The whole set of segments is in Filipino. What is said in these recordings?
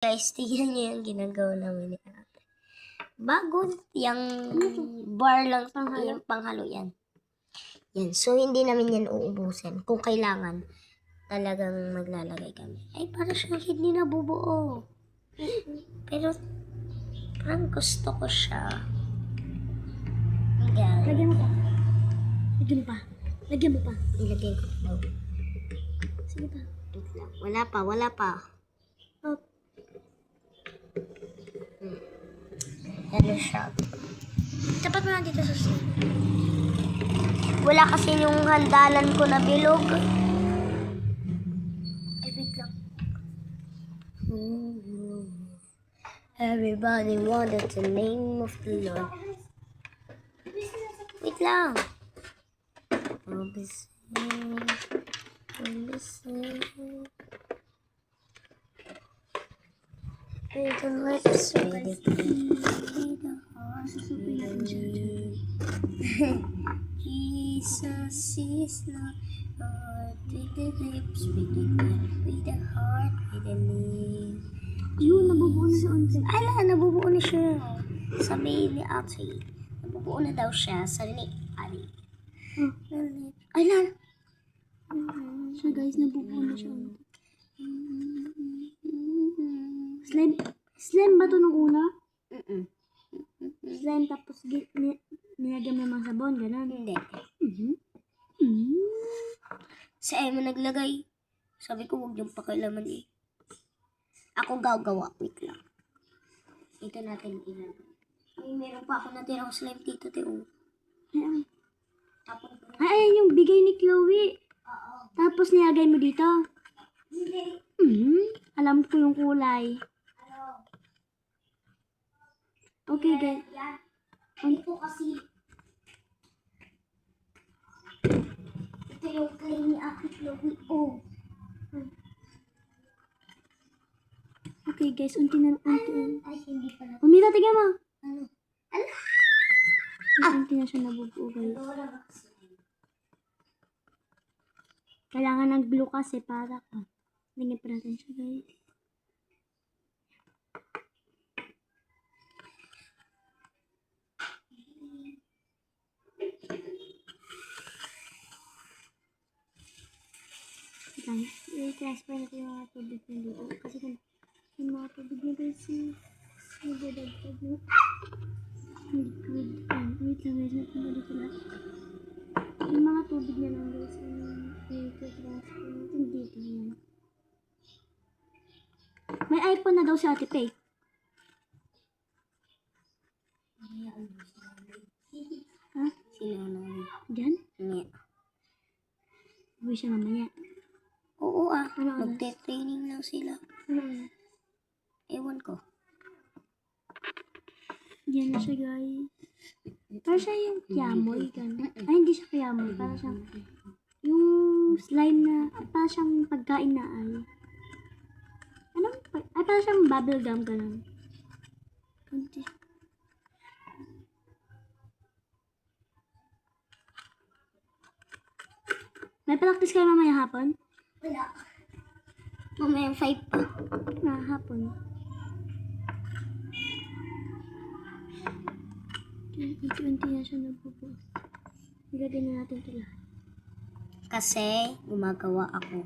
Guys, tignan niyo yung ginagawa namin ni ate. Bago yung bar lang, yung panghalo yan. Yan. So, hindi namin yan uubusin. Kung kailangan, talagang maglalagay kami. Ay, para siyang hindi nabubuo. Pero, parang gusto ko siya. Lagyan mo pa. Lagyan mo pa. Lagyan mo pa. Ilagay ko daw. Sige pa. Wala pa. Oh. Ano siya? Tapat mo lang dito sa sink. Wala kasi yung handalan ko na bilog. Ay, wait lang. Everybody wanted the name of the Lord. Wait lang. I'll be singing. With the lips, with the feet, with the heart, with the need. Jesus is Lord. With the lips, with the feet, with the heart, with the need. Yun, nabubuo na siya onte. Ala, nabubuo na siya. Sabi ni ate, nabubuo na daw siya sa ni Ali. Ala. Siya guys, nabubuo na siya onte. Slime ba to nung una? Slime tapos nilagyan mo mga sabon, gano'n? Hindi. Mm-hmm. Si Emma naglagay. Sabi ko, huwag yung pakialaman eh. Ako gagawa. Wait lang. Ito natin ilagay. Ay, meron pa ako natirang slime dito, Teo. Tapos, Ayan yung bigay ni Chloe. Tapos nilagay mo dito. hindi. Alam ko yung kulay. Okay, guys. Yan. Ito kasi. Ito yung clay ni Ate Chloe. Oh. Okay, guys. Unti na. Ay, hindi pala. Umita, tignan mo. Ano? Ala! Unti na siya nabubuo, guys. Wala ba kasi? Kailangan ng glue kasi para ka. Lagyan pa natin siya, guys. I-transfer natin yung mga tubig na dito. Kasi kung yung mga tubig na guys, nagdadagdag na liquid. Wait lang guys, natin ba dito lahat? Yung mga tubig na lang guys, i-transfer natin dito. Yan. May iPhone na daw si Ate Faye. Ha? Sila namin. Diyan? Hindi. Uwi siya mamaya. Oo Ano? Magte-training lang sila. Ano? Ewan ko. Diyan na siya guys. Para siya yung kiamoy. Ay, hindi siya kiamoy. Para siyang yung slime na, para siyang pagkain na ay. Anong, ay para siyang bubble gum ganun. Kunti. May practice kayo mamaya hapon? Wala. Mamaya 5 pa. Hapon. Unti-unti na siya nabubuo. Ilagay na natin ito lahat. Kasi gumagawa ako.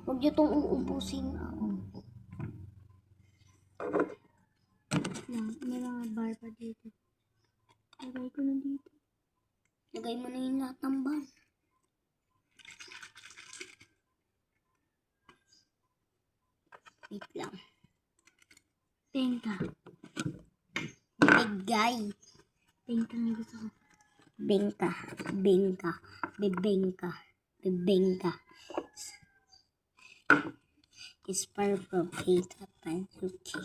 Huwag niyo itong uubusin. May mga bar pa dito. Lagay ko na dito. Lagay mo na yung lahat ng bar. Wait lang. Bengka. Bigay. Bengka nga gusto ko. Bengka. Bebengka. It's part of Pita Pansuki.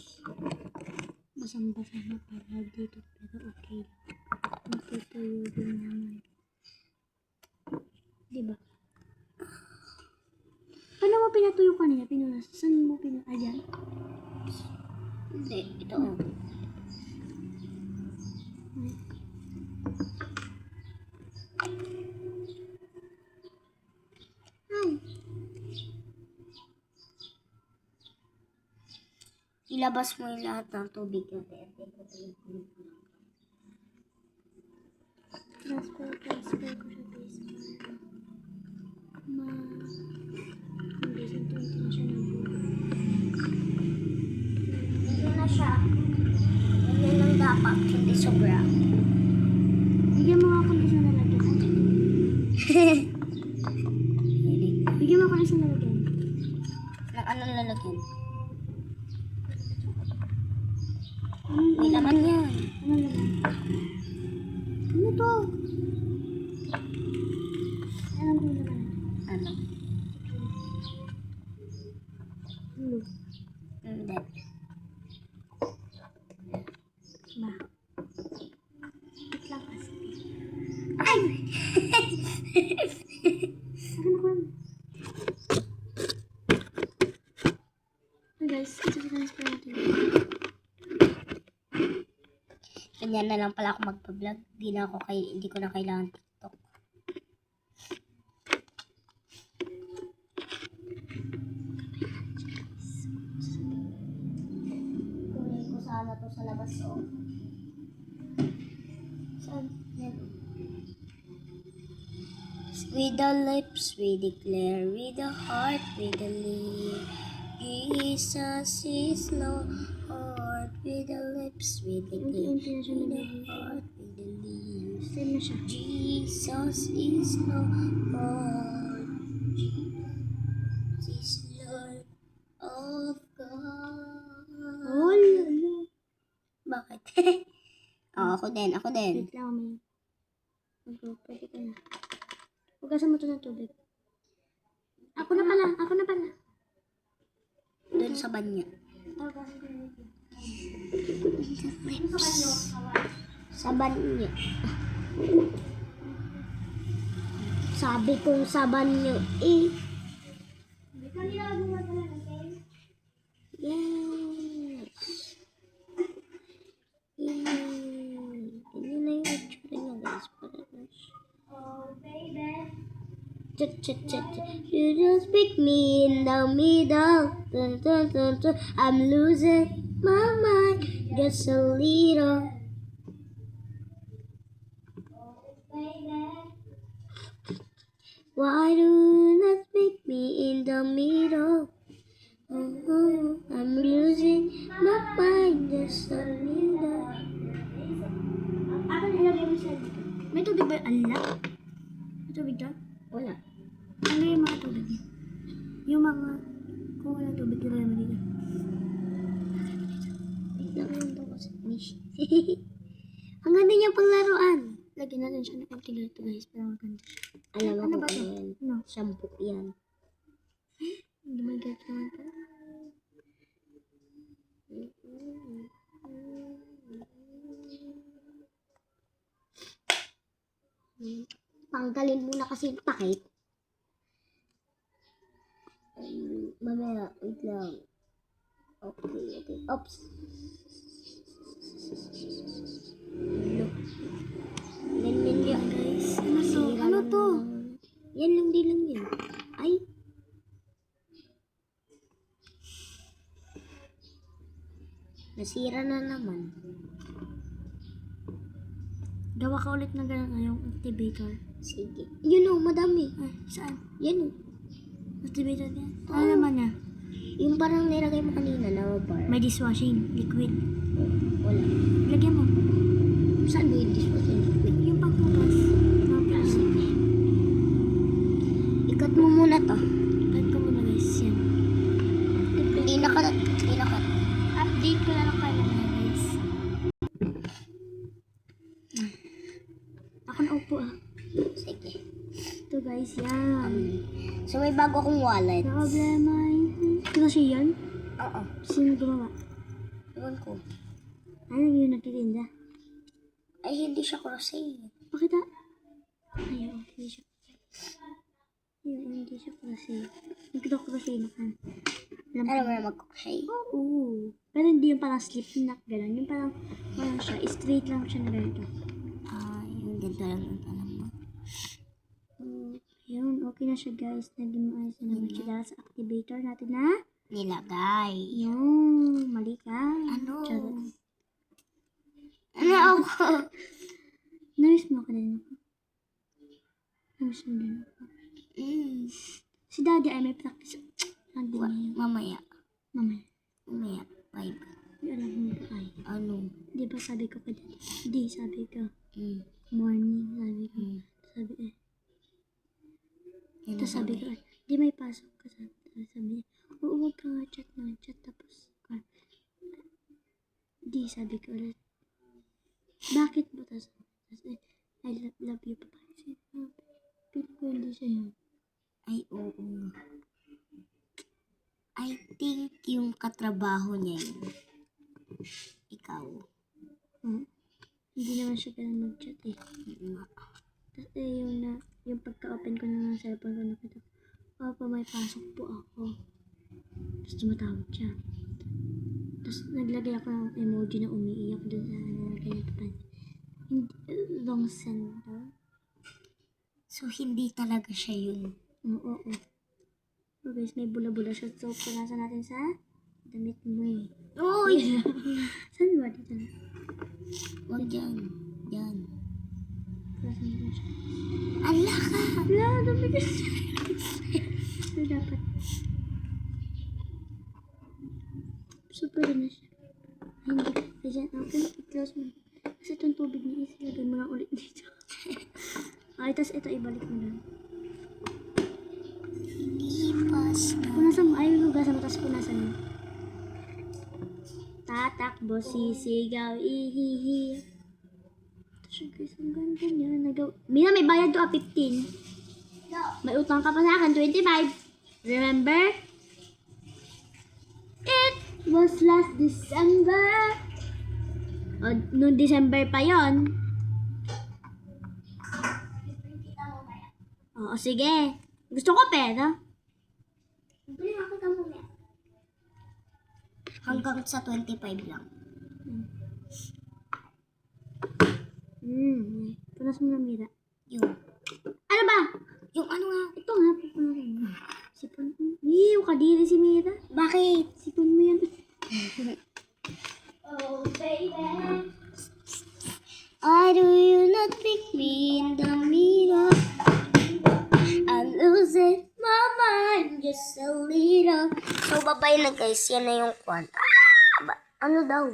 Basang-basa na para dito pero okay lang. Matutuyo din naman. Diba? Paano mo pinatuyo kanina? Pinunas? Saan mo pinunas? Ayan? Hindi, ito Ay! Ilabas mo yung lahat ng tubig. Transfer ko siya guys. Hindi siya ito. Hindi na siya Hindi na siya. Ganyan lang dapat. Hindi sobra. Bigyan mo ako ng isang lalagyan. Bigyan mo ako ng isang lalagyan. Ng anong lalagyan? May laman yan. Ano naman? Ano to? Alam ko naman. Ano? Ano? Hindi. Ba? Wait lang kasi. Ay! Akin ako. Hey guys, ito si transfer natin. Ganyan na lang pala ako magpa-vlog. Hindi ko na kailangan TikTok. Kunin ko sana to sa labas, oh. Saan? Yan. With the lips we declare, with the heart we believe. Jesus is Lord. With the lips we declare, Unti-unti na siya with the nabibigay. heart we believe. Saan na siya? Jesus is Lord. Jesus is Lord of God. Oh, lalo. Bakit? Oh, ako din. Wait lang, may. Pwede ka na. Hugasan mo ito ng tubig. Ako na pala. Doon sa banyo. Hugasan ko na ito. Sa banyo. Sabi kong sa banyo eh. Yes. Yun na yung itsura niya, guys. You just pick me in the middle. Dun, dun, dun, dun. I'm losing my mind just a little. Why do you not pick me in the middle? I'm losing my mind just a little. Ako nilagay mo siya dito. May tubig ba? Ala? May tubig dyan? Wala. Ano yung mga tubig niya? Yung mga... Kung walang tubig, nilagay mo dito. Wait lang yun daw kasi. Ang ganda niya panglaruan. Lagyan natin siya ng konti ganito guys. Para maganda siya. Alam mo Ano kung ba ano to? yan. Ano? Shampoo yan. Hindi mo get naman to. Tanggalin muna kasi yung takip. Mamaya, wait lang. Okay. Oops. Ganyan yan, guys. Ano to? Sira Ano lang to? Yan lang, di lang yan. Ay. Nasira na naman. Gawa ka ulit na gano'n yung activator. Sige. Yun o, madami. Ay, saan? Yan o. Activator yan? Oh. Ano naman niya? Yung parang nilagay mo kanina na bar. May dishwashing liquid. Wala. Lagyan mo. Saan ba yung dishwashing liquid? Yung pagpupas. Mga plastic. Ikat mo muna to. Add ko muna guys. Yan. Hindi nakat. Update ko na lang kayo mga guys. Ako na upo ah. Sige. Ito guys, yan. So may bago akong wallet. Problema yun. Ito siya yan? Oo. Sino gumawa? Ewan ko. Ano yun nagtitinda? Ay, hindi siya crochet. Bakit ah? Ay, oh, hindi siya. Yun, hindi siya crochet. Nagkita-crochet na kan. Alam mo na mag-crochet? Oo. Pero hindi yung parang slip knot, gano'n. Yung parang siya, straight lang siya na ganito. Yung ganito lang ang alam mo. Yun, okay na siya guys. Naging maayos na naman siya dahil sa activator natin na. Nilagay. Yun, mali ka. ka na ako. Namiss mo din ako. Mm. Si daddy ay may practice. Hindi niya. Mamaya. Mamaya. Mamaya. 5. Hindi alam mo ba ay. Ano? Di ba sabi ko kay daddy? Di, sabi ko. Mm. Morning, sabi ko. Mm. Sabi Ano Tapos sabi ko, di may pasok ka sa sabi niya, oo, huwag ka nga chat. Tapos, di, sabi ko ulit, bakit mo? Tapos, I love you, papa. Pili ko hindi siya yun. Ay, oo. I think yung katrabaho niya yun. Ikaw. Hindi naman siya ganun mag-chat eh. Nga. Tapos, yung pagka-open ko na ng cellphone ko, nakita ko, papa, may pasok po ako. Tapos tumatawag siya. Tapos naglagay ako ng emoji na umiiyak doon sa kanya papan. Long send daw. So, hindi talaga siya yun. Oo. So guys, may bula-bula siya. So, punasan natin sa damit mo eh. Uy! Saan ba? Dito na. Huwag yan. Yan. Punasan natin siya. Ala ka! Wala, dami ka siya. So, dapat. So, pwede na siya. Ay, hindi. Ayan, okay. I-close mo. Kasi itong tubig niya, isilagay mo lang ulit dito. Ay, tas ito, ibalik mo lang. Lipas na. Punasan mo. Ay, hugasan mo, tas punasan mo. Tatakbo, sisigaw, ihihi. Tapos, guys, ang ganda niya. Mina, may bayad to, 15. May utang ka pa sa akin, 25. Remember? It was last December. O, noong December pa yon. Oo, sige. Gusto ko pera. Bili ako ng mamaya. Hanggang sa 25 lang. Punas mo na, Mira. Yung. Ano ba? Yung ano nga. Ito nga, pupunasan mo. Sipon mo. Iyo, kadiri si Mira. Bakit? Sipon mo yan. Oh, baby. Why do you not pick me in the mirror? I'm losing my mind just a little. So, babay na guys. Yan na yung kwan. Ano daw?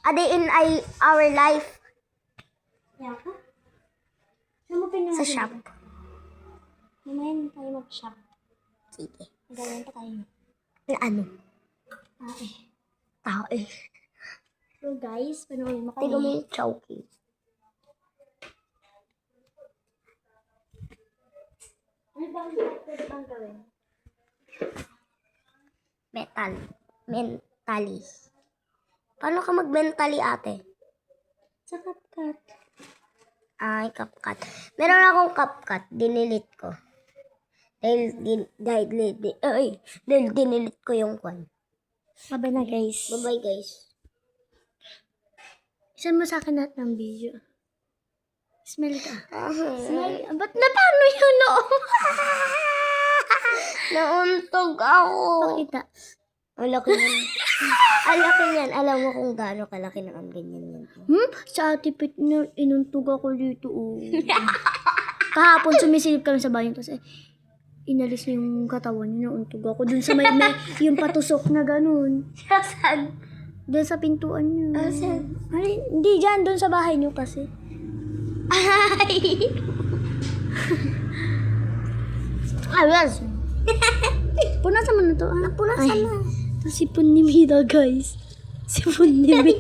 A day in our life. Yan ka? Saan mo pinunod? Sa shop. Mamaya tayo mag-shop. Sige. Gawin pa tayo. Ano? Ah, Tao eh. So guys, panoorin mo kami. Tingnan mo yung chowky. Ano bang pwede bang gawin? Mentally. Paano ka mag-mentally, ate? Sa CapCut. Ay, CapCut. Meron akong CapCut. Dinilit ko. Dahil dinilit ko yung kwan. Bye na guys. Bye-bye, guys. Isan mo sa akin lahat ng video. Smell ka. Smell. Ba't na paano yun, no? Nauntog ako. Pakita. Ang laki yan. Ang laki yan. Alam mo kung gaano kalaki ng ang ganyan yan. Sa atipit na inuntog ako dito. Kahapon sumisilip kami sa bayan kasi inalis niya yung katawan niya. Nauntog ako. Dun sa may yung patusok na ganun. Saan? Dun sa pintuan niyo. Saan? Ay, hindi dyan. Dun sa bahay niyo kasi. Ay! Ayos! Punasan mo na to. Napunasan na. Ito sipon ni Mira, guys. Sipon ni Mira.